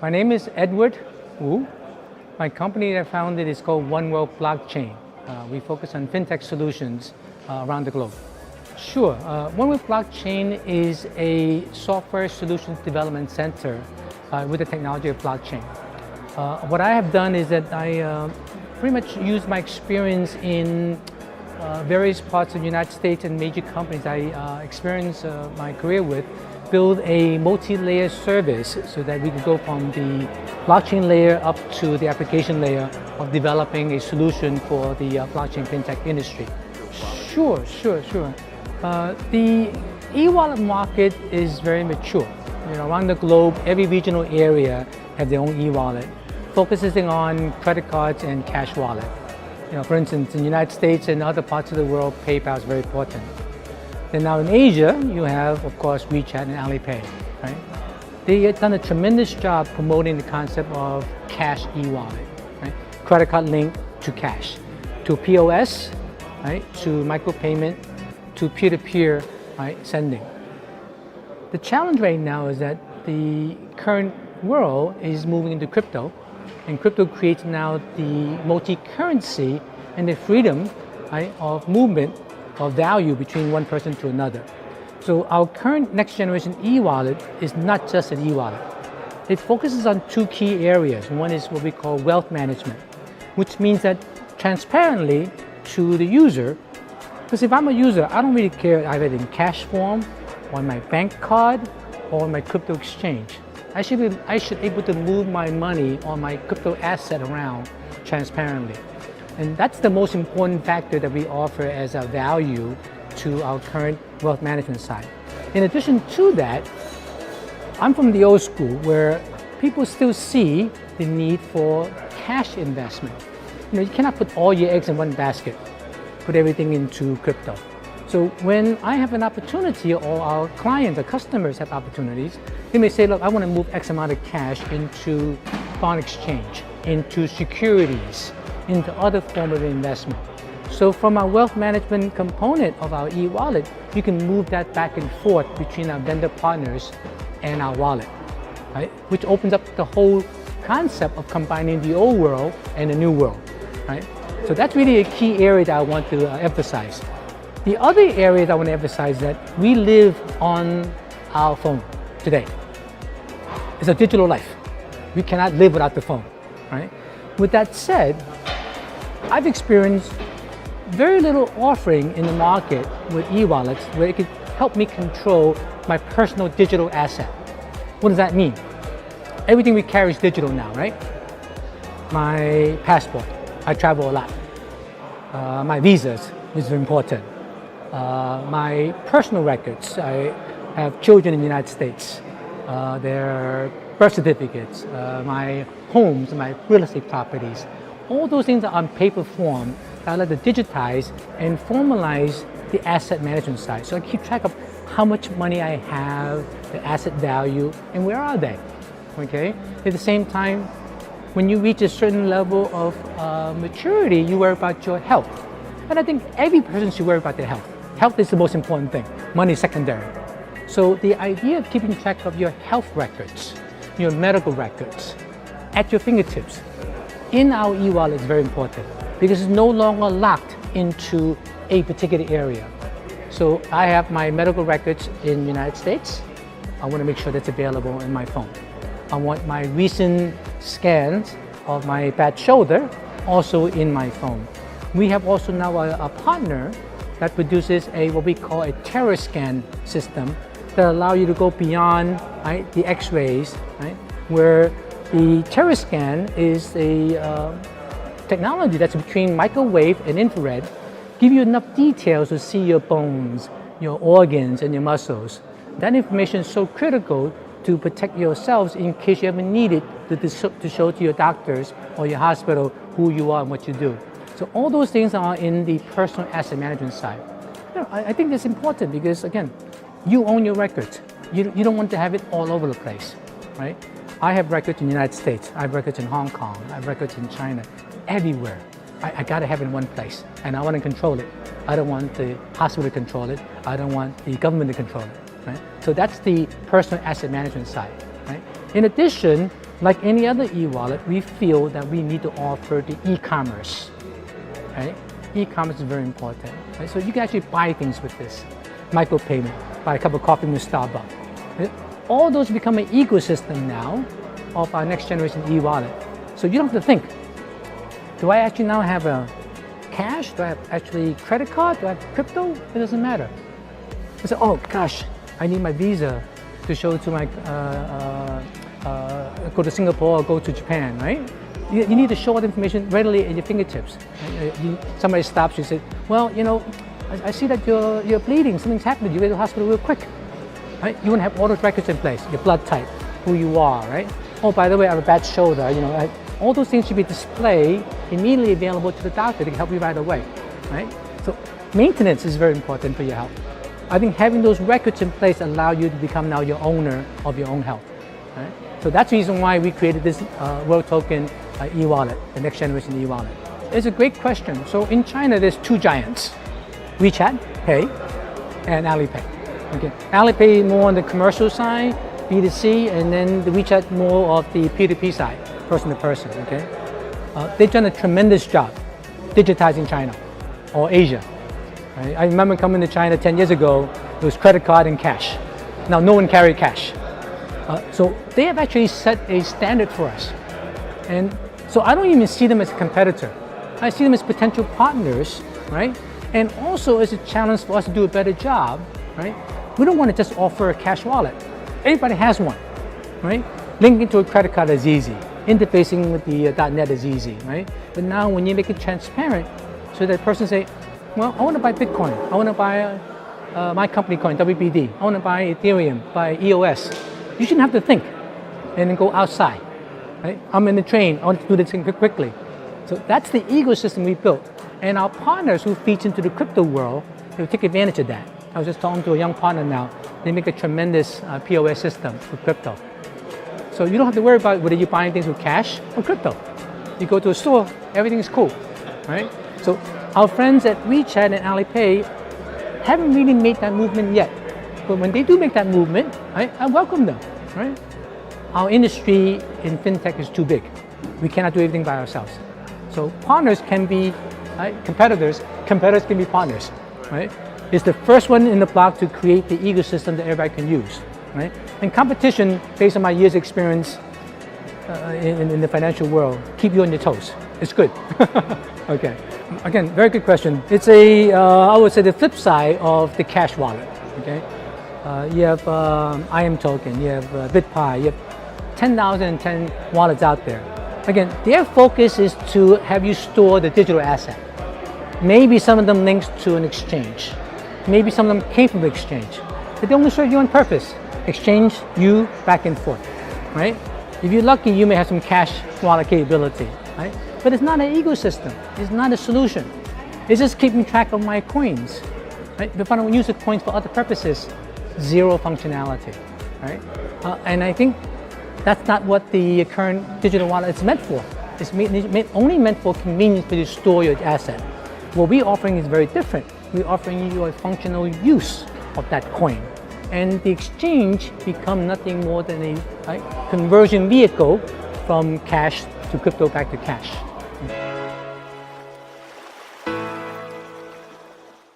My name is Edward Wu. My company that I founded is called 1worldblockchain. We focus on fintech solutions around the globe. Sure, 1worldblockchain is a software solutions development center with the technology of blockchain. What I have done is that I pretty much use my experience in various parts of the United States and major companies I experienced my career with, build a multi-layer service so that we can go from the blockchain layer up to the application layer of developing a solution for the blockchain fintech industry. Sure. The e-wallet market is very mature. Around the globe, every regional area have their own e-wallet, focusing on credit cards and cash wallet. For instance, in the United States and other parts of the world, PayPal is very important. Then now in Asia, you have, of course, WeChat and Alipay, right? They have done a tremendous job promoting the concept of cash e-wallet, right? Credit card linked to cash, to POS, right? To micropayment, to peer-to-peer, right? Sending. The challenge right now is that the current world is moving into crypto, and crypto creates now the multi-currency and the freedom, right, of movement of value between one person to another. So our current next generation e-wallet is not just an e-wallet. It focuses on two key areas. One is what we call wealth management, which means that transparently to the user, because if I'm a user, I don't really care if I have it in cash form, on my bank card, or on my crypto exchange. I should be able to move my money or my crypto asset around transparently. And that's the most important factor that we offer as a value to our current wealth management side. In addition to that, I'm from the old school where people still see the need for cash investment. You cannot put all your eggs in one basket, put everything into crypto. So when I have an opportunity, or our clients or customers have opportunities, they may say, look, I want to move X amount of cash into foreign exchange, into securities, into other form of investment. So from our wealth management component of our e-wallet, you can move that back and forth between our vendor partners and our wallet, right? Which opens up the whole concept of combining the old world and the new world, right? So that's really a key area that I want to emphasize. The other area that I want to emphasize is that we live on our phone today. It's a digital life. We cannot live without the phone, right? With that said, I've experienced very little offering in the market with e-wallets where it could help me control my personal digital asset. What does that mean? Everything we carry is digital now, right? My passport, I travel a lot. My visas is important. My personal records, I have children in the United States. Their birth certificates, my homes, my real estate properties. All those things are on paper form that I like to digitize and formalize the asset management side. So I keep track of how much money I have, the asset value, and where are they, okay? At the same time, when you reach a certain level of maturity, you worry about your health. And I think every person should worry about their health. Health is the most important thing. Money is secondary. So the idea of keeping track of your health records, your medical records, at your fingertips, in our e-wallet is very important because it's no longer locked into a particular area. So I have my medical records in the United States. I want to make sure that's available in my phone. I want my recent scans of my bad shoulder also in my phone. We have also now a partner that produces what we call a terror scan system that allow you to go beyond, right, the x-rays, right, where the terror scan is a technology that's between microwave and infrared, give you enough details to see your bones, your organs, and your muscles. That information is so critical to protect yourselves in case you ever need it to show to your doctors or your hospital who you are and what you do. So all those things are in the personal asset management side. I think that's important because, again, you own your records. You don't want to have it all over the place, right? I have records in the United States. I have records in Hong Kong. I have records in China. Everywhere. I got to have it in one place, and I want to control it. I don't want the hospital to control it. I don't want the government to control it, right? So that's the personal asset management side, right? In addition, like any other e-wallet, we feel that we need to offer the e-commerce. Right? E-commerce is very important. Right? So you can actually buy things with this. Micropayment, buy a cup of coffee from Starbucks. Right? All those become an ecosystem now of our next generation e-wallet. So you don't have to think, do I actually now have a cash? Do I have actually credit card? Do I have crypto? It doesn't matter. You say, oh gosh, I need my Visa to show to my, go to Singapore or go to Japan, right? You need to show all the information readily at your fingertips. Somebody stops you and says, well, you know, I see that you're bleeding, something's happened, you go to the hospital real quick. Right? You want to have all those records in place, your blood type, who you are, right? Oh, by the way, I have a bad shoulder, you know, all those things should be displayed, immediately available to the doctor to help you right away, right? So maintenance is very important for your health. I think having those records in place allow you to become now your owner of your own health, right? So that's the reason why we created this WoToken e-wallet, the next generation e-wallet. It's a great question. So in China, there's two giants, WeChat Pay and Alipay. Okay. Alipay more on the commercial side, B2C, and then the WeChat more of the P2P side, person to person, okay? They've done a tremendous job digitizing China or Asia. Right? I remember coming to China 10 years ago, it was credit card and cash. Now no one carries cash. So they have actually set a standard for us. And so I don't even see them as a competitor. I see them as potential partners, right? And also as a challenge for us to do a better job, right? We don't want to just offer a cash wallet. Everybody has one, right? Linking to a credit card is easy. Interfacing with the .net is easy, right? But now when you make it transparent, so that person say, well, I want to buy Bitcoin. I want to buy my company coin, WBD. I want to buy Ethereum, buy EOS. You shouldn't have to think and then go outside, right? I'm in the train, I want to do this thing quickly. So that's the ecosystem we built. And our partners who feed into the crypto world, they take advantage of that. I was just talking to a young partner now. They make a tremendous POS system for crypto. So you don't have to worry about whether you're buying things with cash or crypto. You go to a store, everything's cool, right? So our friends at WeChat and Alipay haven't really made that movement yet. But when they do make that movement, right, I welcome them, right? Our industry in fintech is too big. We cannot do everything by ourselves. So partners can be competitors can be partners, right? It's the first one in the block to create the ecosystem that everybody can use, right? And competition, based on my years' experience in the financial world, keep you on your toes. It's good. Okay. Again, very good question. It's I would say the flip side of the cash wallet, okay? You have IM token, you have BitPi, you have 10,010 wallets out there. Again, their focus is to have you store the digital asset. Maybe some of them links to an exchange. Maybe some of them came from the exchange. But they only serve you on purpose. Exchange you back and forth, right? If you're lucky, you may have some cash wallet capability, right? But it's not an ecosystem. It's not a solution. It's just keeping track of my coins, right? If I don't use the coins for other purposes, zero functionality, right? And I think that's not what the current digital wallet is meant for. It's only meant for convenience for you to store your asset. What we're offering is very different. We're offering you a functional use of that coin. And the exchange becomes nothing more than a conversion vehicle from cash to crypto back to cash.